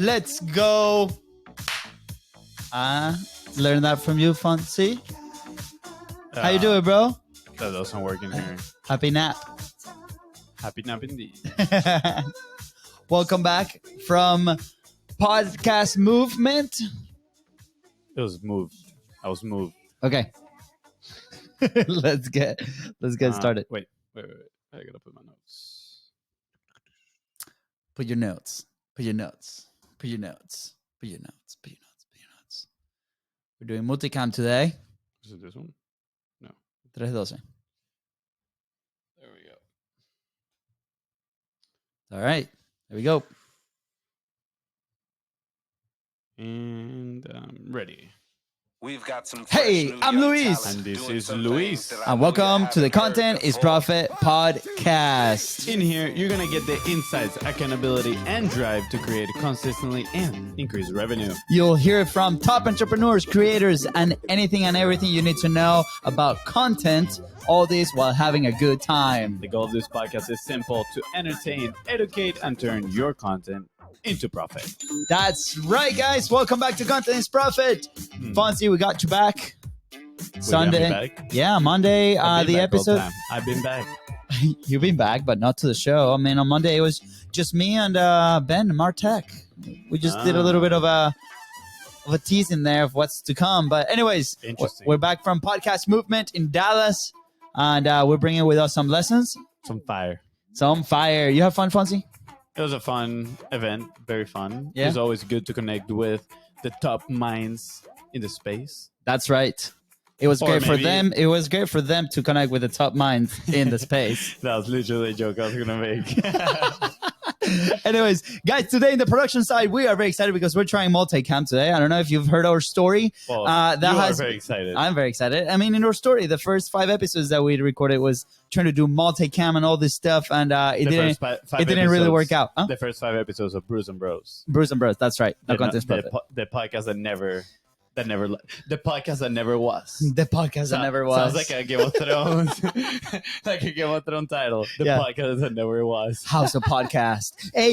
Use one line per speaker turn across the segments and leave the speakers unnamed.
Let's go. Learn that from you, FONZI. How you doing, bro?
That doesn't work in here.
Happy nap.
Happy nap indeed.
Welcome back from Podcast Movement.
It was moved. I was moved.
Okay. Let's get started.
Wait. I gotta put my notes.
Put your notes. We're doing multicam today.
Is it this one? No.
312.
There we go.
All right. There we go.
And I'm ready.
We've got some
Hey, I'm Luis.
And this is Luis.
And welcome to the Content is Profit podcast.
In here, you're going to get the insights, accountability, and drive to create consistently and increase revenue.
You'll hear from top entrepreneurs, creators, and anything and everything you need to know about content. All this while having a good time.
The goal of this podcast is simple: to entertain, educate, and turn your content into profit.
That's right, guys. Welcome back to Content is Profit. FONZI, we got you back. Sunday.
Back?
Yeah, Monday, the episode.
I've been back.
You've been back, but not to the show. I mean, on Monday, it was just me and Ben Martek. We just did a little bit of a tease in there of what's to come. But anyways, we're back from Podcast Movement in Dallas. And we're bringing with us some lessons.
Some fire.
You have fun, FONZI?
It was a fun event. Very fun.
Yeah.
It's always good to connect with the top minds in the space.
That's right. It was great for them. It was great for them to connect with the top minds in the space.
That was literally a joke I was going to make.
Anyways, guys, today in the production side, we are very excited because we're trying multicam today. I don't know if you've heard our story.
Well, are very excited.
I'm very excited. I mean, in our story, the first 5 episodes that we recorded was trying to do multicam and all this stuff, and it didn't really work out. Huh?
The first 5 episodes of Bruce and Bros.
That's right.
The podcast that never the podcast that never was.
The podcast that never was.
Sounds like a Game of Thrones, like a Game of Thrones title. The podcast that never was.
House of Podcast. Hey,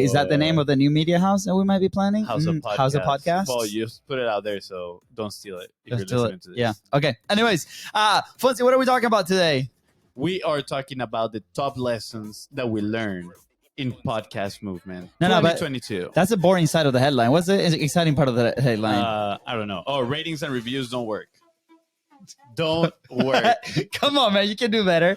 is that the name of the new media house that we might be planning?
House of Podcast. Well, you put it out there, so don't steal it. If you're listening to this.
Yeah. Okay. Anyways, FONZI, what are we talking about today?
We are talking about the top lessons that we learned in Podcast Movement
2022. That's a boring side of the headline. What's the exciting part of the headline?
I don't know. Oh, ratings and reviews don't work. Don't work.
Come on, man. You can do better.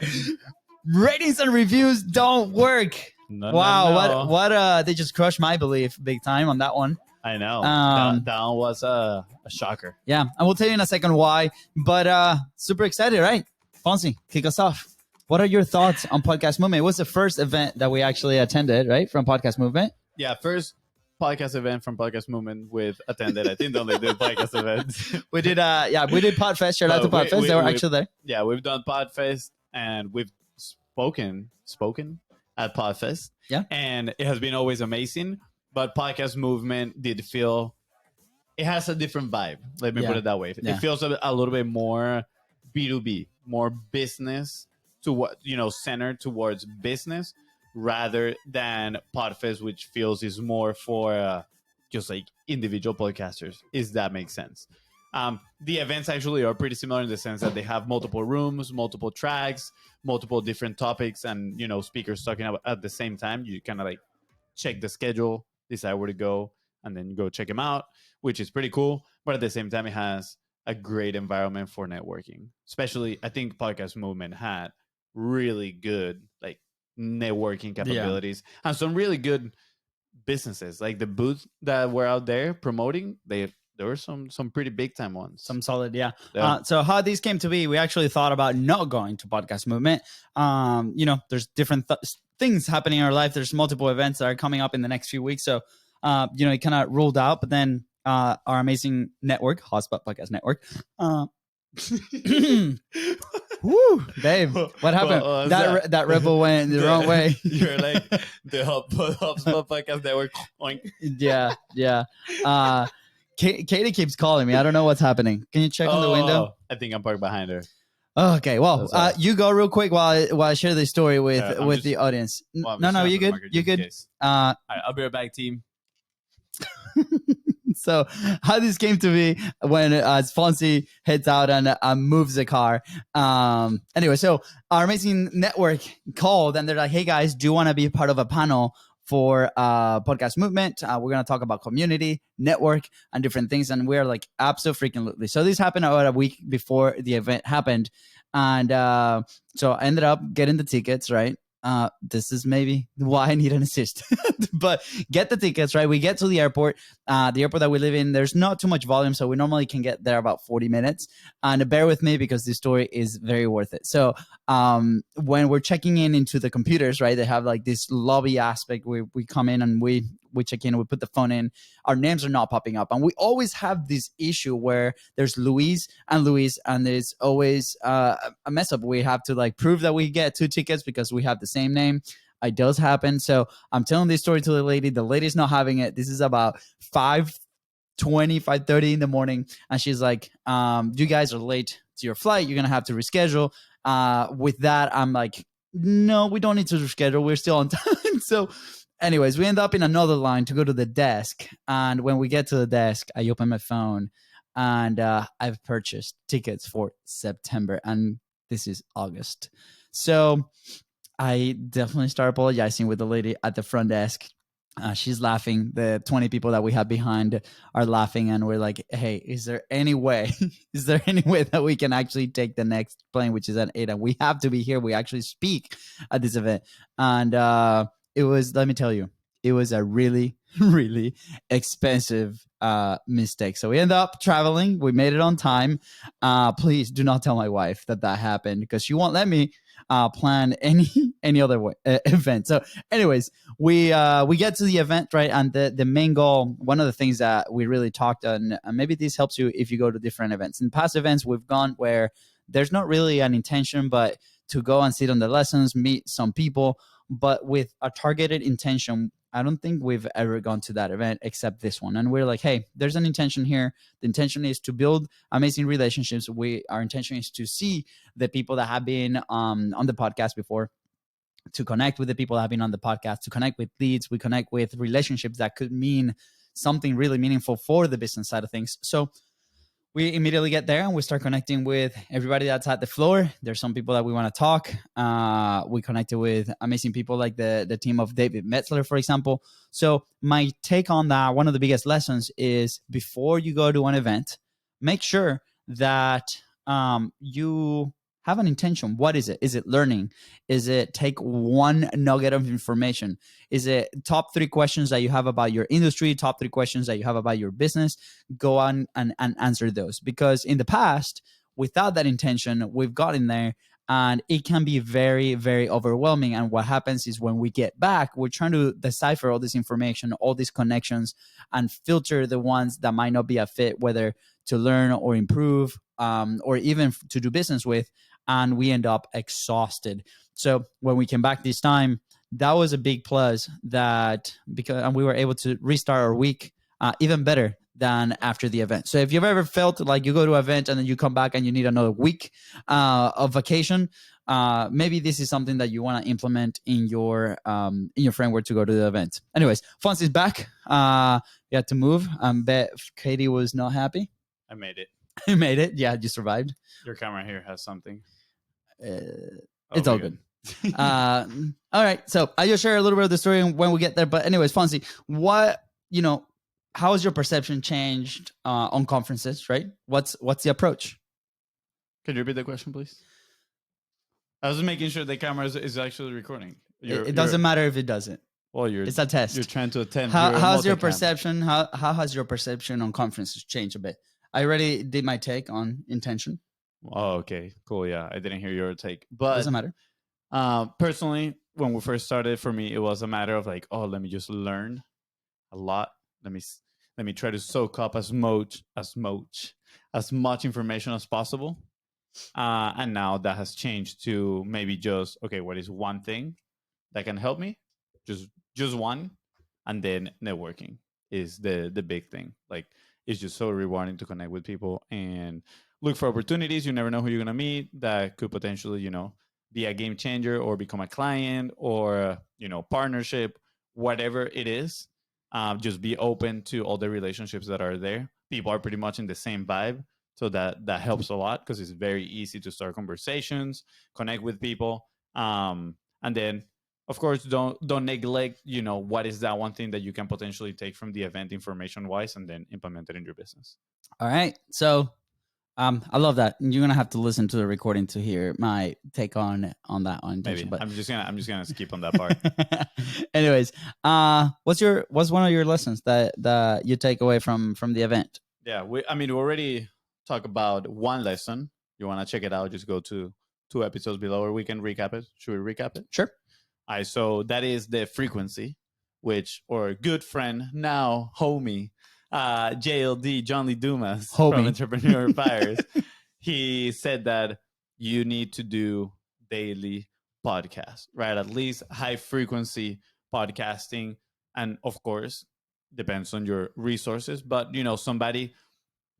Ratings and reviews don't work.
No.
What they just crushed my belief big time on that one.
I know. That one was a shocker.
Yeah. And we'll tell you in a second why. But super excited, right? FONZI, kick us off. What are your thoughts on Podcast Movement? It was the first event that we actually attended, right, from Podcast Movement?
Yeah, first podcast event from Podcast Movement with attended. I think they only do podcast events.
We did PodFest. Shout out to PodFest. They were actually there.
Yeah, we've done PodFest and we've spoken at PodFest.
Yeah.
And it has been always amazing. But Podcast Movement did feel, it has a different vibe. Let me put it that way.
Yeah.
It feels a little bit more B2B, more business, to what, centered towards business rather than PodFest, which feels is more for just like individual podcasters, if that makes sense. The events actually are pretty similar in the sense that they have multiple rooms, multiple tracks, multiple different topics, and speakers talking about at the same time. You kind of like check the schedule, decide where to go, and then you go check them out, which is pretty cool. But at the same time, it has a great environment for networking. Especially, I think Podcast Movement had really good like networking capabilities and some really good businesses. Like the booth that were out there promoting, there were some pretty big time ones.
Some solid, yeah. So how these came to be, we actually thought about not going to Podcast Movement. There's different things happening in our life. There's multiple events that are coming up in the next few weeks. So, it kind of ruled out. But then our amazing network, Hotspot Podcast Network, woo, babe, what happened? That rebel went the wrong way.
You're like the HubSpot Podcast Network.
Yeah. Katie keeps calling me. I don't know what's happening. Can you check on the window?
I think I'm parked behind her.
Okay, well, you go real quick while I share the story with the audience.
Well,
no, you good. You good?
I'll be right back, team.
So how this came to be when FONZI heads out and moves the car. Anyway, so our amazing network called and they're like, hey guys, do you want to be part of a panel for podcast movement? We're going to talk about community, network, and different things. And we're like, absolutely. So this happened about a week before the event happened. And so I ended up getting the tickets, right? This is maybe why I need an assist, but get the tickets, right? We get to the airport that we live in. There's not too much volume, so we normally can get there about 40 minutes. And bear with me because this story is very worth it. So when we're checking into the computers, right, they have like this lobby aspect where we come in and we check in, we put the phone in, our names are not popping up. And we always have this issue where there's Luis, and there's always a mess up. We have to like prove that we get 2 tickets because we have the same name. It does happen. So I'm telling this story to the lady. The lady's not having it. This is about 5:30 in the morning. And she's like, you guys are late to your flight. You're going to have to reschedule. With that, I'm like, no, we don't need to reschedule. We're still on time. So anyways, we end up in another line to go to the desk. And when we get to the desk, I open my phone and I've purchased tickets for September. And this is August. So I definitely start apologizing with the lady at the front desk. She's laughing. The 20 people that we have behind are laughing. And we're like, hey, is there any way that we can actually take the next plane, which is at 8? And we have to be here. We actually speak at this event. And it was, let me tell you, it was a really, really expensive mistake. So we end up traveling. We made it on time. Please do not tell my wife that happened because she won't let me plan any other event. So anyways, we get to the event, right? And the main goal, one of the things that we really talked on, and maybe this helps you if you go to different events. In past events, we've gone where there's not really an intention, but to go and sit on the lessons, meet some people, but with a targeted intention. I don't think we've ever gone to that event except this one. And we're like, hey, there's an intention here. The intention is to build amazing relationships. Our intention is to see the people that have been on the podcast before, to connect with the people that have been on the podcast, to connect with leads. We connect with relationships that could mean something really meaningful for the business side of things. So we immediately get there and we start connecting with everybody that's at the floor. There's some people that we want to talk. We connected with amazing people like the team of David Metzler, for example. So my take on that, one of the biggest lessons is before you go to an event, make sure that you have an intention. What is it? Is it learning? Is it take one nugget of information? Is it top 3 questions that you have about your industry, top 3 questions that you have about your business? Go on and answer those. Because in the past, without that intention, we've gotten there and it can be very, very overwhelming. And what happens is when we get back, we're trying to decipher all this information, all these connections, and filter the ones that might not be a fit, whether to learn or improve, or even to do business with. And we end up exhausted. So when we came back this time, that was a big plus and we were able to restart our week even better than after the event. So if you've ever felt like you go to an event and then you come back and you need another week of vacation, maybe this is something that you want to implement in your framework to go to the event. Anyways, FONZI is back. You had to move. I bet Katie was not happy.
I made it.
You made it. Yeah, you survived.
Your camera here has something.
It's all good. All right. So I just share a little bit of the story when we get there. But anyways, FONZI, how has your perception changed on conferences, right? What's the approach?
Can you repeat the question, please? I was making sure the camera is actually recording.
It doesn't matter if it doesn't.
Well,
it's a test.
You're trying to attend.
How's your perception? How has your perception on conferences changed a bit? I already did my take on intention.
Oh, okay, cool. Yeah, I didn't hear your take, but
doesn't matter.
Personally, when we first started, for me, it was a matter of like, oh, let me just learn a lot. Let me try to soak up as much information as possible. And now that has changed to maybe just, okay, what is one thing that can help me? Just one, and then networking is the big thing. Like, it's just so rewarding to connect with people and look for opportunities. You never know who you're going to meet that could potentially, be a game changer or become a client or, partnership, whatever it is. Just be open to all the relationships that are there. People are pretty much in the same vibe, so that helps a lot because it's very easy to start conversations, connect with people, and then of course don't neglect what is that one thing that you can potentially take from the event information wise and then implement it in your business.
All right. So I love that. You're gonna have to listen to the recording to hear my take on that one.
Maybe,
but
I'm just gonna skip on that part.
Anyways, what's one of your lessons that you take away from the event?
Yeah, we already talked about one lesson. You want to check it out, just go to 2 episodes below, or we can recap it. Should we recap it?
Sure.
All right, so that is the frequency, which, or good friend, now homie, JLD, John Lee Dumas
Homie.
from Entrepreneur Fires, he said that you need to do daily podcasts, right? At least high frequency podcasting. And of course, depends on your resources, but somebody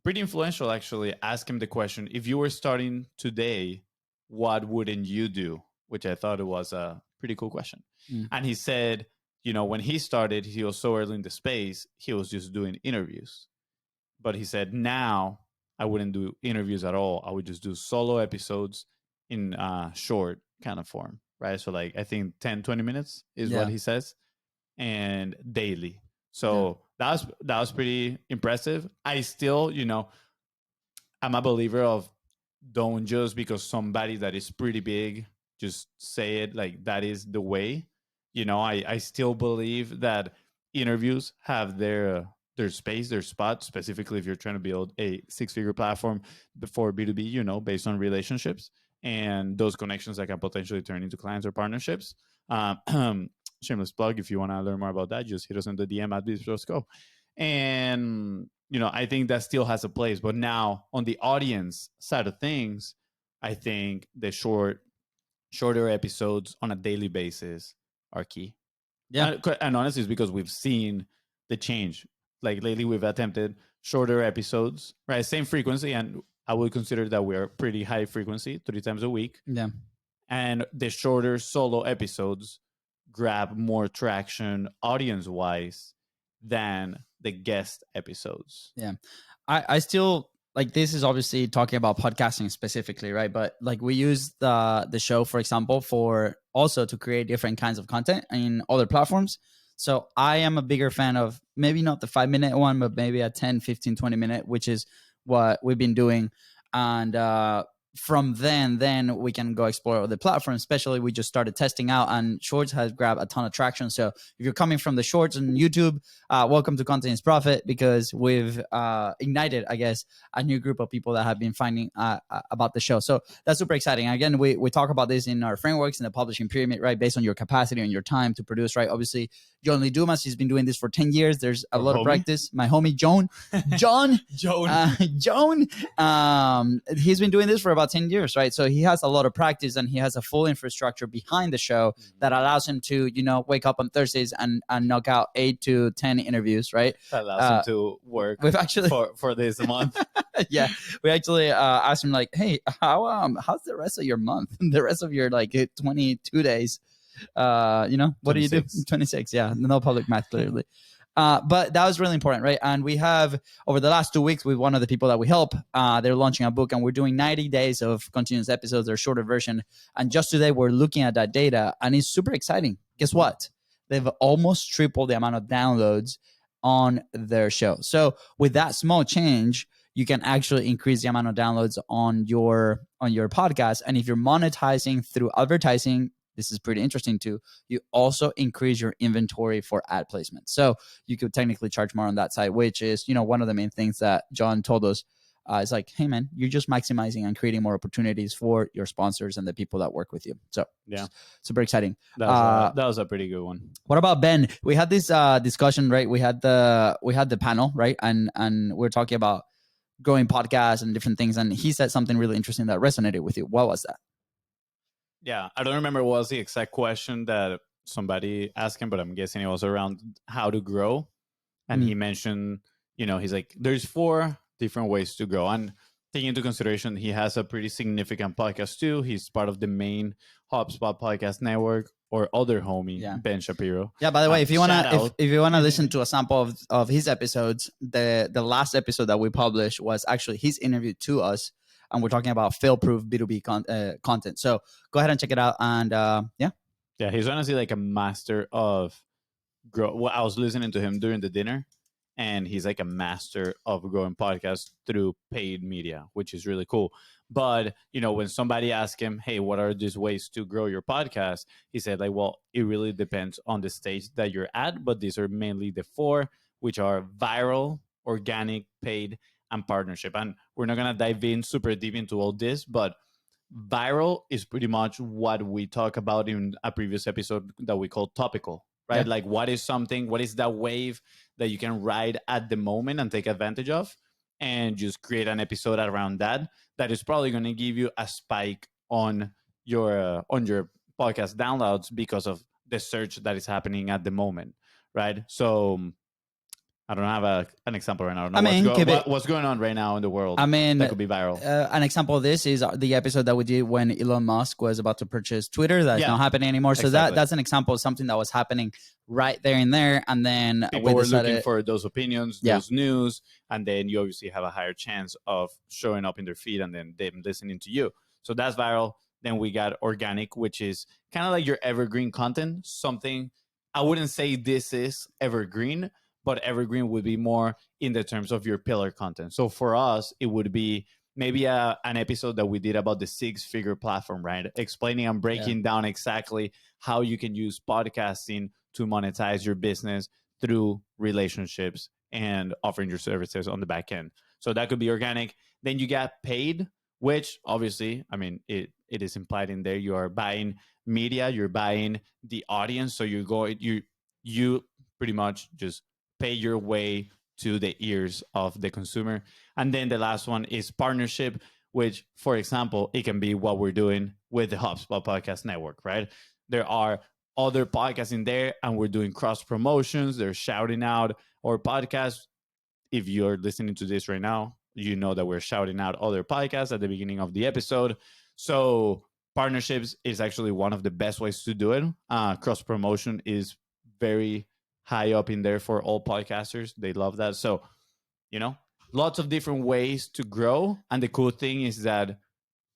pretty influential actually asked him the question, if you were starting today, what wouldn't you do? Which I thought it was a pretty cool question. And he said, when he started, he was so early in the space, he was just doing interviews. But he said, now I wouldn't do interviews at all. I would just do solo episodes in short kind of form, right? So like, I think 10, 20 minutes is what he says, and daily. So that was pretty impressive. I still, I'm a believer of don't just because somebody that is pretty big just say it like that is the way. I still believe that interviews have their space, their spot, specifically if you're trying to build a 6-figure platform for B2B, based on relationships and those connections that can potentially turn into clients or partnerships. Shameless plug, if you want to learn more about that, just hit us in the DM at BIZBROS. And I think that still has a place. But now on the audience side of things, I think the shorter episodes on a daily basis are key.
Yeah.
And honestly, it's because we've seen the change. Like lately, we've attempted shorter episodes, right? Same frequency, and I would consider that we're pretty high frequency, 3 times a week.
Yeah.
And the shorter solo episodes grab more traction audience-wise than the guest episodes.
Yeah. I still like, this is obviously talking about podcasting specifically, right? But like, we use the show, for example, for also to create different kinds of content in other platforms. So I am a bigger fan of maybe not the 5-minute one, but maybe a 10, 15, 20-minute, which is what we've been doing. And from then we can go explore other platforms. Especially, we just started testing out, and shorts has grabbed a ton of traction. So if you're coming from the shorts on YouTube, welcome to Content is Profit, because we've ignited, I guess, a new group of people that have been finding about the show. So that's super exciting. Again, we talk about this in our frameworks in the publishing pyramid, right? Based on your capacity and your time to produce, right? Obviously, John Lee Dumas, he's been doing this for 10 years. There's a lot of practice. My homie, John, he's been doing this for about 10 years, right? So he has a lot of practice, and he has a full infrastructure behind the show that allows him to, wake up on Thursdays and knock out 8 to 10 interviews, right?
That allows him to work
We've actually
for this month.
Yeah, we actually asked him like, hey, how's the rest of your month? The rest of your like 22 days? What 26. Do you do? 26. Yeah, no public math clearly. But that was really important, right? And we have, over the last 2 weeks, with one of the people that we help, they're launching a book, and we're doing 90 days of continuous episodes, their shorter version. And just today, we're looking at that data, and it's super exciting. Guess what? They've almost tripled the amount of downloads on their show. So with that small change, you can actually increase the amount of downloads on your podcast. And if you're monetizing through advertising, this is pretty interesting too, you also increase your inventory for ad placement. So you could technically charge more on that side, which is, one of the main things that John told us. It's like, hey man, you're just maximizing and creating more opportunities for your sponsors and the people that work with you. So yeah, super exciting.
That was a pretty good one.
What about Ben? We had this discussion, right? We had the panel, right? And we're talking about growing podcasts and different things. And he said something really interesting that resonated with you. What was that?
Yeah, I don't remember what was the exact question that somebody asked him, but I'm guessing it was around how to grow. And he mentioned, he's like, there's 4 different ways to grow. And taking into consideration, he has a pretty significant podcast too. He's part of the main HubSpot podcast network. or other homie,
Yeah.
Ben Shapiro.
Yeah. By the way, if you wanna
shout out.
if you wanna listen to a sample of his episodes, the last episode that we published was actually his interview to us, and we're talking about fail-proof B2B content. So go ahead and check it out. And yeah,
He's honestly like a master of grow. Well, I was listening to him during the dinner, and he's like a master of growing podcasts through paid media, which is really cool. But when somebody asked him, "Hey, what are these ways to grow your podcast?" He said, "Like, well, it really depends on the stage that you're at, but these are mainly the four, which are viral, organic, paid, and partnership." And we're not gonna dive in super deep into all this, but viral is pretty much what we talk about in a previous episode that we call topical, right?
Yeah.
Like, what is that wave that you can ride at the moment and take advantage of, and just create an episode around that is probably going to give you a spike on your podcast downloads because of the search that is happening at the moment, right? So I don't have an example right now. I don't know what's going on right now in the world.
I mean,
that could be viral.
An example of this is the episode that we did when Elon Musk was about to purchase Twitter. That's not happening anymore. So
exactly.
that's an example of something that was happening right there and there. And then
people were looking for those opinions, those news, and then you obviously have a higher chance of showing up in their feed and then them listening to you. So that's viral. Then we got organic, which is kind of like your evergreen content. Something I wouldn't say this is evergreen, but evergreen would be more in the terms of your pillar content. So for us, it would be maybe an episode that we did about the 6-figure platform, right? Explaining and breaking down exactly how you can use podcasting to monetize your business through relationships and offering your services on the back end. So that could be organic. Then you got paid, which obviously, I mean, it is implied in there. You are buying media, you're buying the audience. So you pretty much just pay your way to the ears of the consumer. And then the last one is partnership, which, for example, it can be what we're doing with the HubSpot Podcast Network, right? There are other podcasts in there, and we're doing cross promotions. They're shouting out our podcast. If you're listening to this right now, you know that we're shouting out other podcasts at the beginning of the episode. So partnerships is actually one of the best ways to do it. Cross promotion is very high up in there for all podcasters. They love that. So, lots of different ways to grow. And the cool thing is that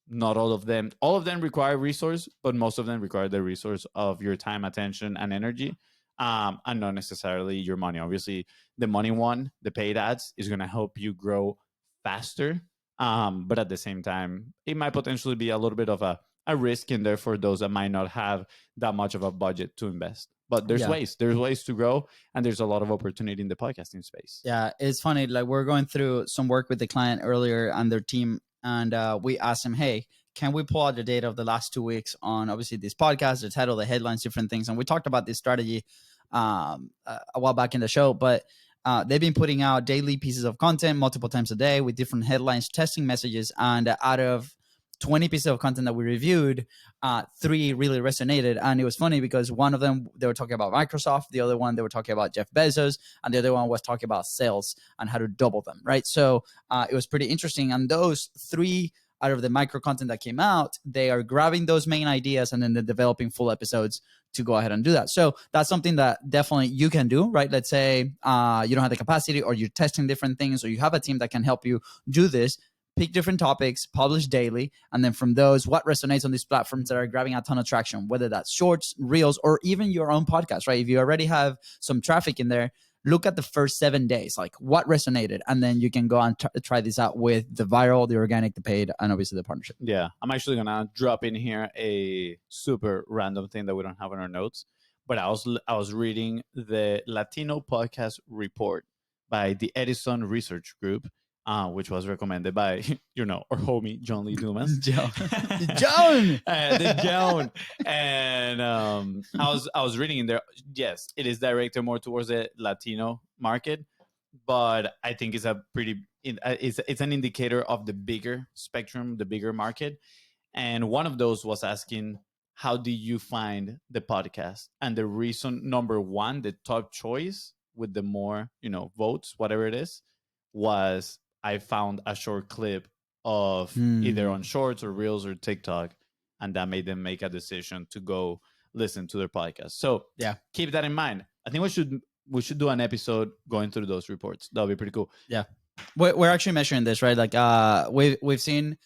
not all of them require resource, but most of them require the resource of your time, attention, and energy, and not necessarily your money. Obviously, the money one, the paid ads, is going to help you grow faster. But at the same time, it might potentially be a little bit of a risk in there for those that might not have that much of a budget to invest. But there's ways to grow, and there's a lot of opportunity in the podcasting space.
Yeah, it's funny. Like, we're going through some work with the client earlier and their team, and we asked them, "Hey, can we pull out the data of the last 2 weeks on obviously this podcast, the title, the headlines, different things?" And we talked about this strategy a while back in the show, but they've been putting out daily pieces of content multiple times a day with different headlines, testing messages, and out of 20 pieces of content that we reviewed, 3 really resonated. And it was funny because one of them, they were talking about Microsoft. The other one, they were talking about Jeff Bezos. And the other one was talking about sales and how to double them, right? So it was pretty interesting. And those 3 out of the micro content that came out, they are grabbing those main ideas and then they're developing full episodes to go ahead and do that. So that's something that definitely you can do, right? Let's say you don't have the capacity, or you're testing different things, or you have a team that can help you do this. Pick different topics, publish daily, and then from those, what resonates on these platforms that are grabbing a ton of traction, whether that's shorts, reels, or even your own podcast, right? If you already have some traffic in there, look at the first 7 days, like what resonated, and then you can go and try this out with the viral, the organic, the paid, and obviously the partnership.
Yeah, I'm actually gonna drop in here a super random thing that we don't have in our notes, but I was reading the Latino Podcast Report by the Edison Research Group, which was recommended by our homie John Lee Dumas.
John,
the John. And I was reading in there. Yes, it is directed more towards the Latino market, but I think it's it's an indicator of the bigger spectrum, the bigger market. And one of those was asking, how do you find the podcast? And the reason number 1, the top choice with the more votes, whatever it is, was I found a short clip of either on Shorts or Reels or TikTok, and that made them make a decision to go listen to their podcast. So
Yeah.
keep that in mind. I think we should do an episode going through those reports. That'll be pretty cool.
Yeah. We're actually measuring this, right? Like we've seen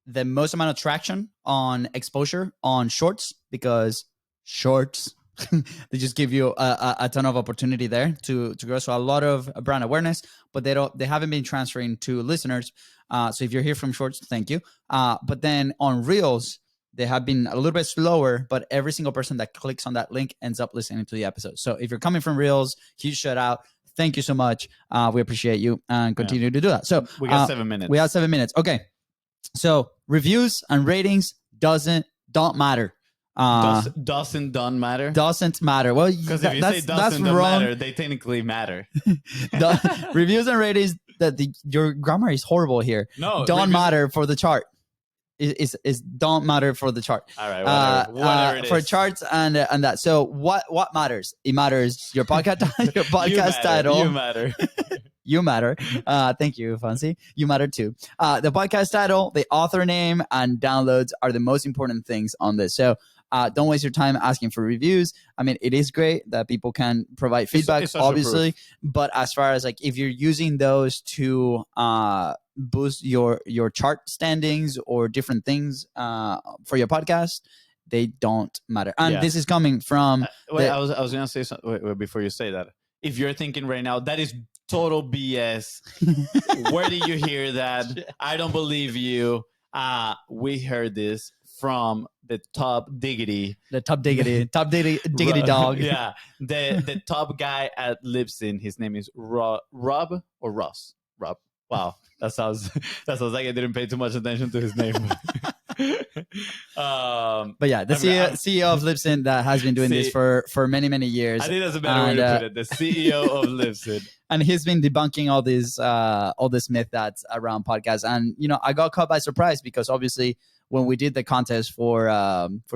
the most amount of traction on exposure on shorts, because shorts they just give you a ton of opportunity there to grow. So a lot of brand awareness, but they haven't been transferring to listeners. So if you're here from shorts, thank you. But then on reels, they have been a little bit slower, but every single person that clicks on that link ends up listening to the episode. So if you're coming from reels, huge shout out. Thank you so much. We appreciate you and continue to do that. So
we got 7 minutes.
We have 7 minutes. Okay. So reviews and ratings don't matter.
Don't matter.
Doesn't matter. Well,
because if you say doesn't matter, they technically matter.
Reviews and ratings. Your grammar is horrible here.
No,
don't matter for the chart. Is don't matter for the chart.
All right, whatever it is.
For charts and that. So what matters? It matters your podcast your podcast title.
You matter.
You matter. Thank you, FONZI. You matter too. The podcast title, the author name, and downloads are the most important things on this. So don't waste your time asking for reviews. I mean, it is great that people can provide feedback,
it's
obviously. But as far as like if you're using those to boost your chart standings or different things for your podcast, they don't matter. And this is coming from.
I was gonna say something wait, before you say that. If you're thinking right now, that is total BS. Where did you hear that? I don't believe you. We heard this from the top diggity dog. Yeah, the top guy at Libsyn. His name is Rob or Ross. Rob. Wow, that sounds like I didn't pay too much attention to his name.
But yeah, the CEO of Libsyn that has been doing this for many years.
I think that's a better way to put it. The CEO of Libsyn.
And he's been debunking all this myth that's around podcasts. And I got caught by surprise because obviously when we did the contest for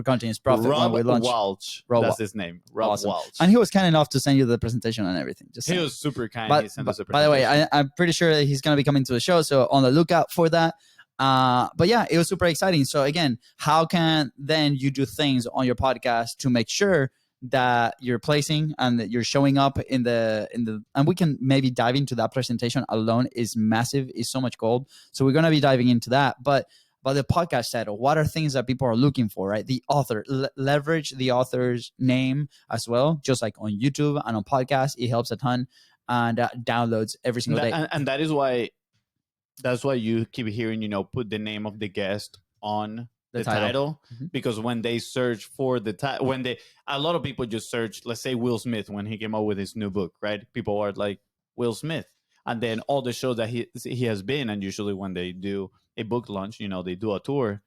Continuous Profit,
Rob
when we launched,
Walsh, that's his name, Rob Walsh.
And he was kind enough to send you the presentation and everything.
He was super kind.
But,
he sent us a
by the way, I'm pretty sure that he's going to be coming to the show, so on the lookout for that. But yeah, it was super exciting. So again, how can then you do things on your podcast to make sure that you're placing and that you're showing up in the and we can maybe dive into that. Presentation alone is massive, is so much gold. So we're going to be diving into that. But the podcast title, what are things that people are looking for, right? The author, leverage the author's name as well, just like on YouTube and on podcasts. It helps a ton, and downloads every single day.
And that is why you keep hearing, put the name of the guest on the title. Mm-hmm. Because when they search for the title, a lot of people just search, let's say Will Smith when he came out with his new book, right? People are like Will Smith, and then all the shows that he has been, and usually when they do a book launch, they do a tour.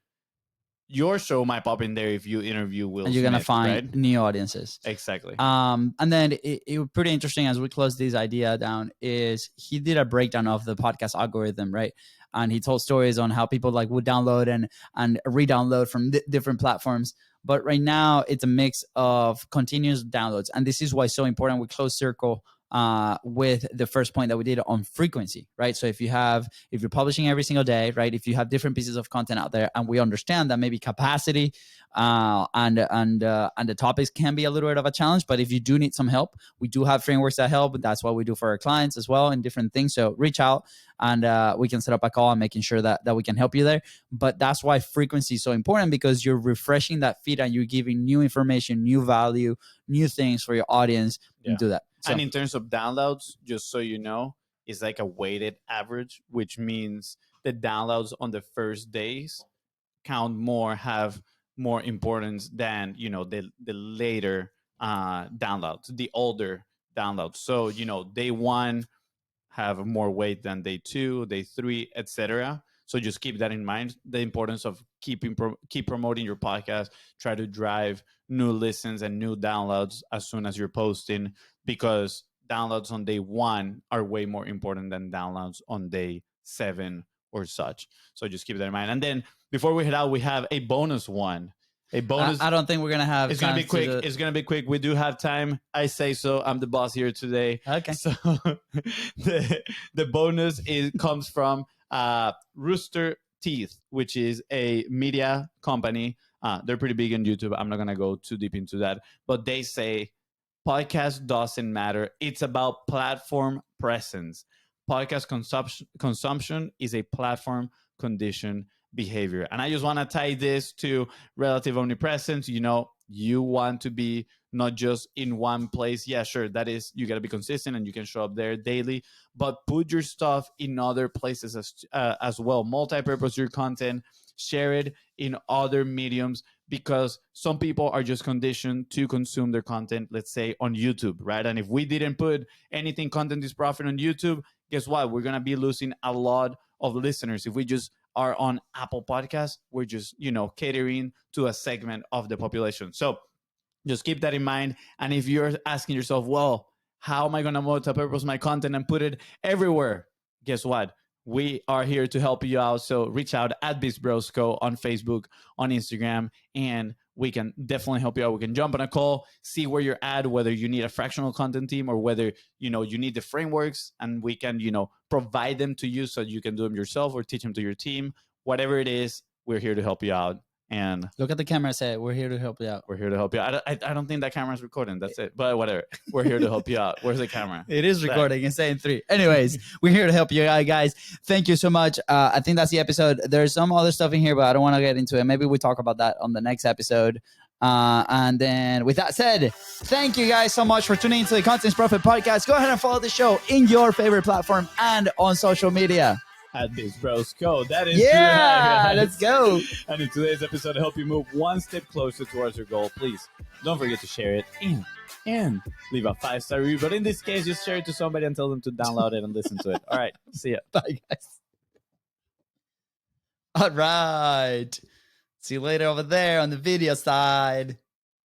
Your show might pop in there if you interview Will Smith. And
you're going to find
right?
new audiences.
Exactly.
And then it was pretty interesting as we close this idea down is he did a breakdown of the podcast algorithm, right? And he told stories on how people like would download and re-download from different platforms. But right now it's a mix of continuous downloads. And this is why it's so important we close circle with the first point that we did on frequency, right? So if you're publishing every single day, right? If you have different pieces of content out there, and we understand that maybe capacity and the topics can be a little bit of a challenge, but if you do need some help, we do have frameworks that help. That's what we do for our clients as well in different things. So reach out and we can set up a call and making sure that we can help you there. But that's why frequency is so important, because you're refreshing that feed and you're giving new information, new value, new things for your audience and do that. So.
And in terms of downloads, just so you know, it's like a weighted average, which means the downloads on the first days have more importance than, the later downloads, the older downloads. So, day one have more weight than day two, day three, etc. So just keep that in mind. The importance of keep promoting your podcast. Try to drive new listens and new downloads as soon as you're posting, because downloads on day one are way more important than downloads on day 7 or such. So just keep that in mind. And then before we head out, we have a bonus one. A bonus.
I don't think we're gonna have.
It's gonna be quick. It's gonna be quick. We do have time. I say so. I'm the boss here today.
Okay.
So the bonus comes from Rooster Teeth, which is a media company They're pretty big on YouTube. I'm not going to go too deep into that. But they say podcast doesn't matter. It's about platform presence. Podcast consumption is a platform condition behavior. And I just want to tie this to relative omnipresence. You want to be not just in one place. Yeah, sure, that is, you got to be consistent and you can show up there daily, but put your stuff in other places as well. Multi-purpose your content, share it in other mediums, because some people are just conditioned to consume their content, let's say on YouTube, right? And if we didn't put anything content is profit on YouTube, guess what? We're going to be losing a lot of listeners. If we just are on Apple Podcasts, we're just, catering to a segment of the population. So just keep that in mind. And if you're asking yourself, well, how am I going to multi-purpose my content and put it everywhere? Guess what? We are here to help you out. So reach out at BIZBROS Co on Facebook, on Instagram, and we can definitely help you out. We can jump on a call, see where you're at, whether you need a fractional content team or whether, you need the frameworks, and we can, provide them to you so you can do them yourself or teach them to your team. Whatever it is, we're here to help you out. And
look at the camera and say, we're here to help you out.
We're here to help you out. I don't think that camera's recording. That's it. But whatever. We're here to help you out. Where's the camera?
It is recording. It's saying 3. Anyways, we're here to help you out, guys. Thank you so much. I think that's the episode. There's some other stuff in here, but I don't want to get into it. Maybe we talk about that on the next episode. And then with that said, thank you guys so much for tuning into the Contents Profit Podcast. Go ahead and follow the show in your favorite platform and on social media.
At BIZBROS Co. That is
let's go.
And in today's episode, to help you move one step closer towards your goal, please don't forget to share it and leave a 5-star review. But in this case, just share it to somebody and tell them to download it and listen to it. All right. See ya.
Bye, guys. All right. See you later over there on the video side.